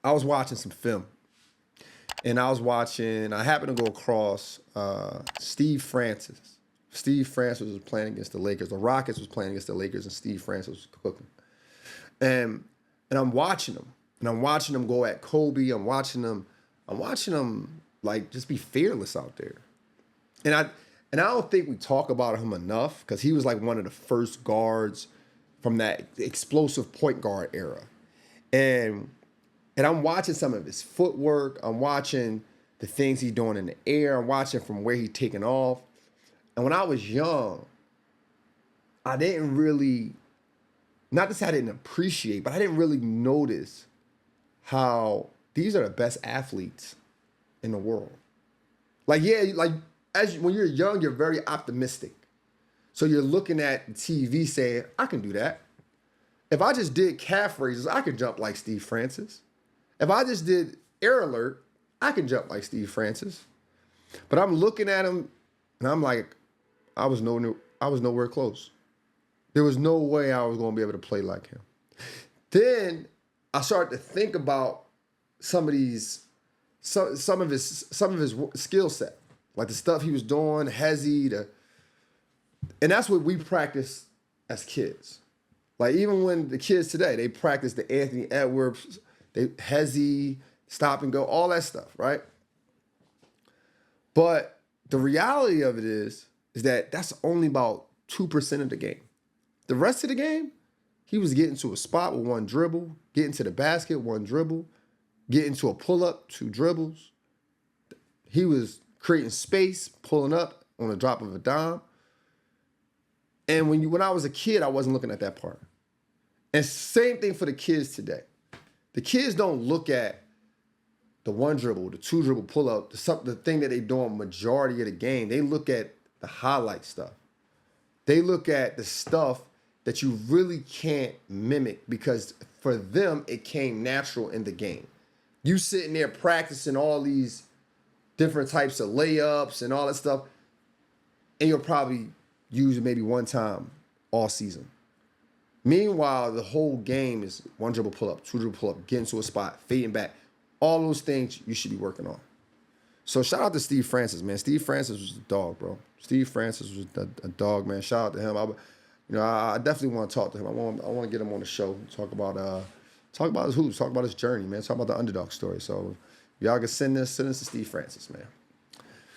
I was watching some film. And I happened to go across Steve Francis. Steve Francis was playing against the Lakers. The Rockets was playing against the Lakers, and Steve Francis was cooking. And I'm watching him. And I'm watching him go at Kobe. I'm watching him like just be fearless out there. And I don't think we talk about him enough because he was like one of the first guards from that explosive point guard era. And I'm watching some of his footwork. I'm watching the things he's doing in the air. I'm watching from where he's taking off. And when I was young, I didn't really, not to say I didn't appreciate, but I didn't really notice how these are the best athletes in the world. Like, yeah, like when you're young, you're very optimistic. So you're looking at TV saying, I can do that. If I just did calf raises, I could jump like Steve Francis. If I just did air alert, I can jump like Steve Francis. But I'm looking at him and I'm like, I was nowhere close. There was no way I was going to be able to play like him. Then I started to think about some of his skill set, like the stuff he was doing, and that's what we practice as kids. Like even when the kids today, they practice the Anthony Edwards, Hezzy, stop and go, all that stuff, right? But the reality of it is that that's only about 2% of the game. The rest of the game, he was getting to a spot with one dribble, getting to the basket, one dribble, getting to a pull-up, 2 dribbles. He was creating space, pulling up on a drop of a dime. And when I was a kid, I wasn't looking at that part. And same thing for the kids today. The kids don't look at the 1 dribble, the 2 dribble pull-up, the thing that they doing majority of the game. They look at the highlight stuff. They look at the stuff that you really can't mimic because for them, it came natural in the game. You sitting there practicing all these different types of layups and all that stuff, and you'll probably use it maybe one time all season. Meanwhile, the whole game is 1 dribble pull-up, 2 dribble pull-up, getting to a spot, fading back. All those things you should be working on. So shout out to Steve Francis, man. Steve Francis was a dog, bro. Steve Francis was a dog, man. Shout out to him. I definitely want to talk to him. I want to get him on the show, talk about his hoops, talk about his journey, man. Talk about the underdog story. So y'all can send this to Steve Francis, man.